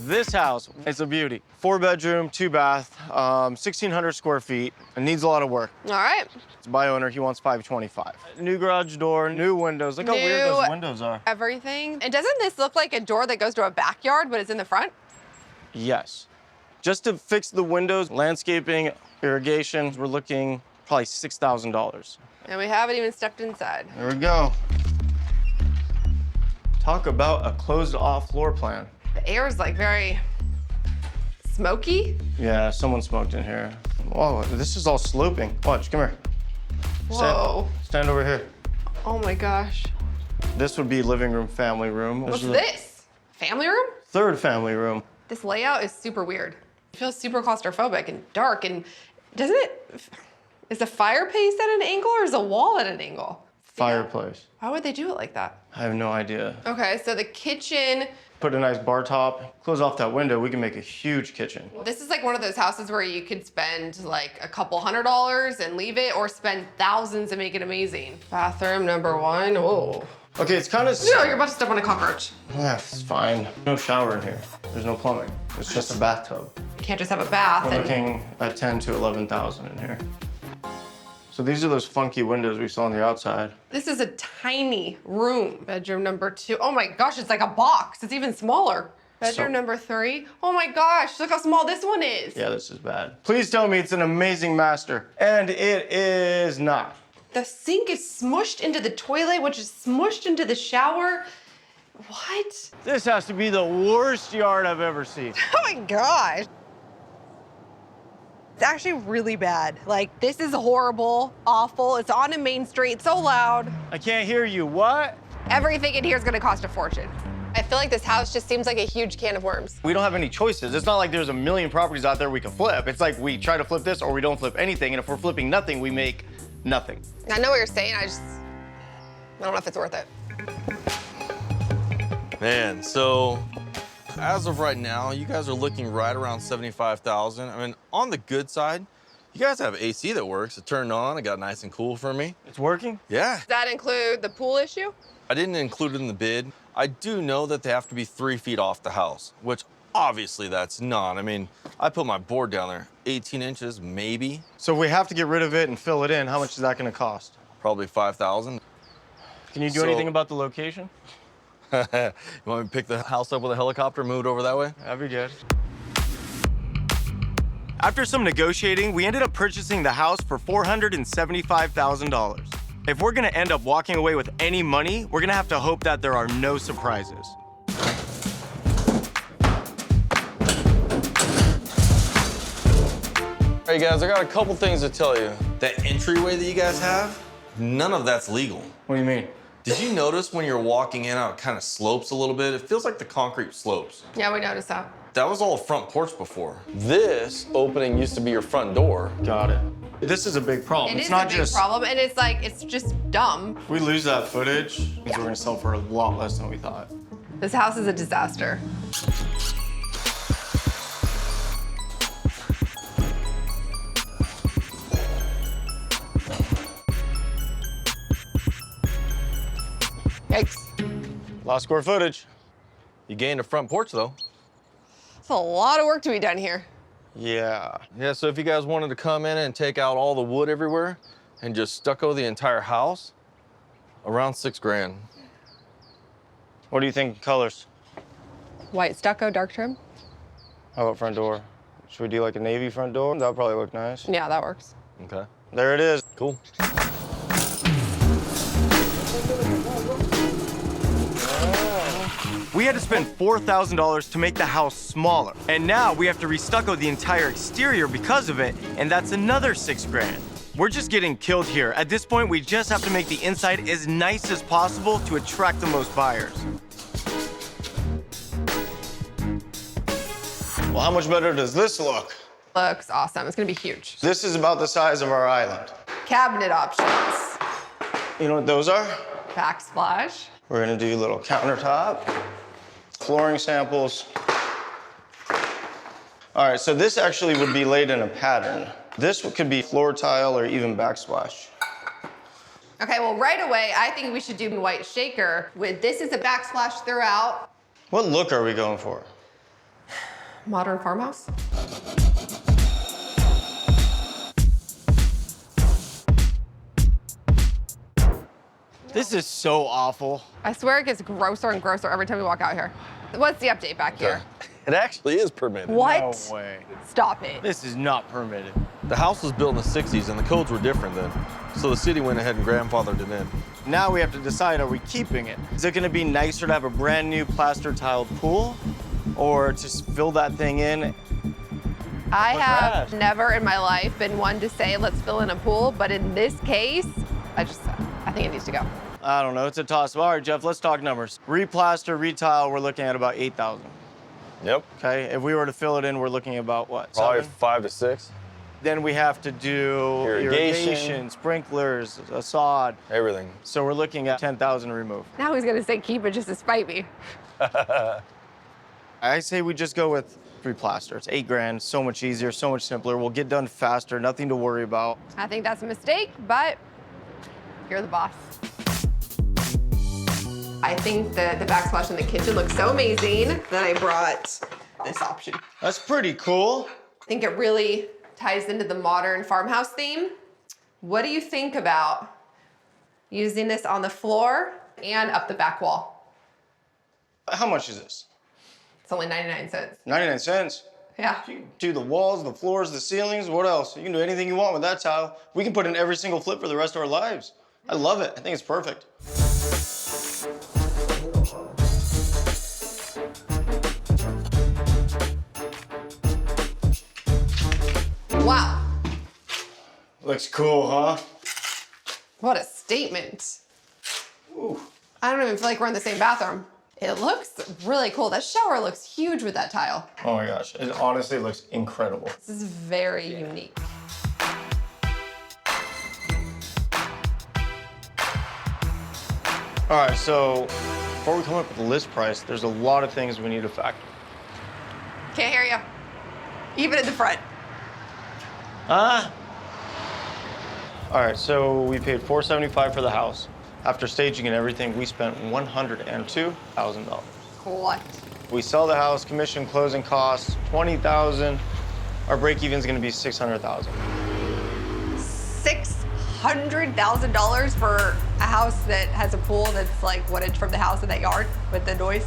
This house, it's a beauty. 4-bedroom, 2-bath, 1,600 square feet. It needs a lot of work. All right. It's by owner, he wants $525. New garage door, new windows. Look how weird those windows are. Everything. And doesn't this look like a door that goes to a backyard, but it's in the front? Yes. Just to fix the windows, landscaping, irrigation, we're looking probably $6,000. And we haven't even stepped inside. There we go. Talk about a closed-off floor plan. The air is like very smoky. Yeah, someone smoked in here. Oh, this is all sloping. Watch, come here. Whoa. Stand over here. Oh my gosh. This would be living room, family room. What's this? Family room? Third family room. This layout is super weird. It feels super claustrophobic and dark, and doesn't it, is the fireplace at an angle or is the wall at an angle? Fireplace. Why would they do it like that? I have no idea. Okay, so the kitchen. Put a nice bar top, close off that window, we can make a huge kitchen. This is like one of those houses where you could spend like a couple $100s and leave it, or spend thousands and make it amazing. Bathroom number 1, whoa. Okay, it's kind of... No, you're about to step on a cockroach. Yeah, it's fine. No shower in here. There's no plumbing. It's just a bathtub. You can't just have a bath. We're looking at 10 to 11,000 in here. So these are those funky windows we saw on the outside. This is a tiny room. Bedroom number 2. Oh my gosh, it's like a box. It's even smaller. Bedroom number 3. Oh my gosh, look how small this one is. Yeah, this is bad. Please tell me it's an amazing master. And it is not. The sink is smushed into the toilet, which is smushed into the shower. What? This has to be the worst yard I've ever seen. Oh my gosh. It's actually really bad. Like, this is horrible, awful. It's on a main street, so loud. I can't hear you. What? Everything in here is gonna cost a fortune. I feel like this house just seems like a huge can of worms. We don't have any choices. It's not like there's a million properties out there we can flip. It's like we try to flip this or we don't flip anything. And if we're flipping nothing, we make nothing. I know what you're saying, I don't know if it's worth it. Man, so as of right now, you guys are looking right around 75,000. I mean, on the good side, you guys have AC that works. It turned on, it got nice and cool for me. It's working? Yeah. Does that include the pool issue? I didn't include it in the bid. I do know that they have to be 3 feet off the house, which obviously that's not. I mean, I put my board down there, 18 inches, maybe. So if we have to get rid of it and fill it in, how much is that gonna cost? Probably 5,000. Can you do anything about the location? You want me to pick the house up with a helicopter, move it over that way? That'd be good. After some negotiating, we ended up purchasing the house for $475,000. If we're gonna end up walking away with any money, we're gonna have to hope that there are no surprises. Hey guys, I got a couple things to tell you. That entryway that you guys have, none of that's legal. What do you mean? Did you notice when you're walking in how it kind of slopes a little bit? It feels like the concrete slopes. Yeah, we noticed that. That was all a front porch before. This opening used to be your front door. Got it. This is a big problem. It is a big problem, and it's like, it's just dumb. If we lose that footage, we're gonna sell for a lot less than we thought. This house is a disaster. Yikes. Lost square footage. You gained a front porch though. It's a lot of work to be done here. Yeah. Yeah, so if you guys wanted to come in and take out all the wood everywhere and just stucco the entire house, around 6 grand. What do you think colors? White stucco, dark trim? How about front door? Should we do like a navy front door? That would probably look nice. Yeah, that works. Okay, There it is. cool. We had to spend $4,000 to make the house smaller. And now we have to restucco the entire exterior because of it, and that's another 6 grand. We're just getting killed here. At this point, we just have to make the inside as nice as possible to attract the most buyers. Well, how much better does this look? Looks awesome. It's gonna be huge. This is about the size of our island. Cabinet options. You know what those are? Backsplash. We're gonna do a little countertop, flooring samples. All right, so this actually would be laid in a pattern. This could be floor tile or even backsplash. Okay, well, right away, I think we should do white shaker with this is a backsplash throughout. What look are we going for? Modern farmhouse? This is so awful. I swear it gets grosser and grosser every time we walk out here. What's the update back here? It actually is permitted. What? No way. Stop it. This is not permitted. The house was built in the 60s and the codes were different then. So the city went ahead and grandfathered it in. Now we have to decide, are we keeping it? Is it gonna be nicer to have a brand new plaster tiled pool or just fill that thing in? I have grass. never in my life been one to say, let's fill in a pool, but in this case, I think it needs to go. I don't know, it's a toss. All right, Jeff, let's talk numbers. Replaster, retile, we're looking at about 8,000. Yep. Okay, if we were to fill it in, we're looking at about what? Probably 7? 5 to 6. Then we have to do Irrigation. sprinklers, a sod. Everything. So we're looking at 10,000 to remove. Now he's gonna say keep it just to spite me. I say we just go with replaster. It's 8 grand, so much easier, so much simpler. We'll get done faster, nothing to worry about. I think that's a mistake, but you're the boss. I think that the backsplash in the kitchen looks so amazing that I brought this option. That's pretty cool. I think it really ties into the modern farmhouse theme. What do you think about using this on the floor and up the back wall? How much is this? It's only 99 cents. 99 cents. Yeah. You can do the walls, the floors, the ceilings, what else? You can do anything you want with that tile. We can put in every single flip for the rest of our lives. I love it. I think it's perfect. Wow. Looks cool, huh? What a statement. Ooh. I don't even feel like we're in the same bathroom. It looks really cool. That shower looks huge with that tile. Oh my gosh, it honestly looks incredible. This is very unique. All right, so before we come up with the list price, there's a lot of things we need to factor. Can't hear you. Even in the front. All right, so we paid $475 for the house. After staging and everything, we spent $102,000. What? We sell the house, commission, closing costs, $20,000. Our break even is going to be $600,000. $600,000 for a house that has a pool that's like 1 inch from the house in that yard with the noise?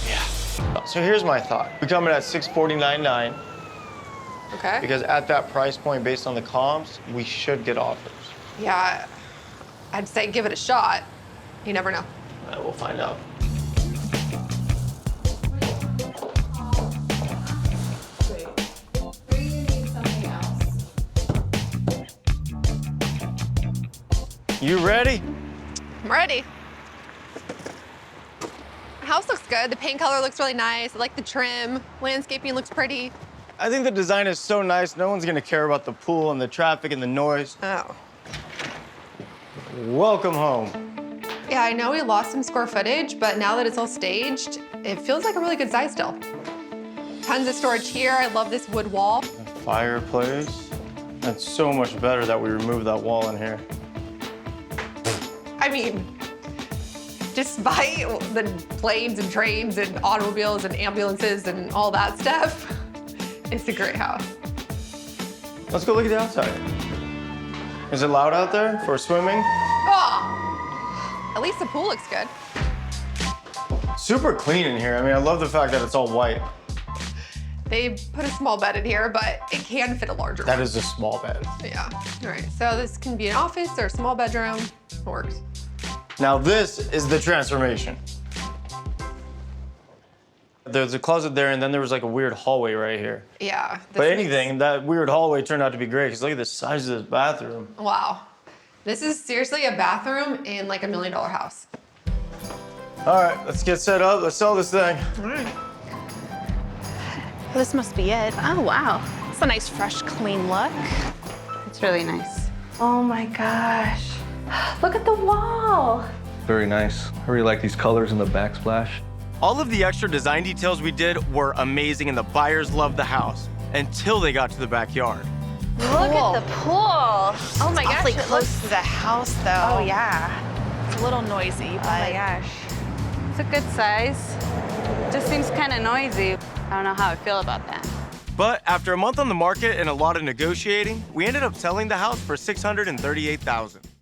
Yeah. So here's my thought. We come in at $649.9 Okay. because at that price point, based on the comps, we should get offers. Yeah, I'd say give it a shot. You never know. We'll find out. You ready? I'm ready. The house looks good. The paint color looks really nice. I like the trim. Landscaping looks pretty. I think the design is so nice, no one's gonna care about the pool and the traffic and the noise. Oh. Welcome home. Yeah, I know we lost some square footage, but now that it's all staged, it feels like a really good size still. Tons of storage here. I love this wood wall. Fireplace. That's so much better that we removed that wall in here. I mean, despite the planes and trains and automobiles and ambulances and all that stuff, it's a great house. Let's go look at the outside. Is it loud out there for swimming? Oh! At least the pool looks good. Super clean in here. I mean, I love the fact that it's all white. They put a small bed in here, but it can fit a larger That one. is a small bed. Yeah. All right, so this can be an office or a small bedroom. It works. Now this is the transformation. There's a closet there, and then there was like a weird hallway right here. Yeah. But anything, that weird hallway turned out to be great, because look at the size of this bathroom. Wow. This is seriously a bathroom in like $1 million house. All right, let's get set up. Let's sell this thing. All right. Well, this must be it. Oh, wow. It's a nice, fresh, clean look. It's really nice. Oh my gosh. Look at the wall. Very nice. I really like these colors in the backsplash. All of the extra design details we did were amazing, and the buyers loved the house until they got to the backyard. Look at the pool. Oh my gosh, Awfully it close looks- to the house though. Oh, yeah. It's a little noisy, but Oh my gosh. It's a good size. Just seems kind of noisy. I don't know how I feel about that. But after a month on the market and a lot of negotiating, we ended up selling the house for $638,000.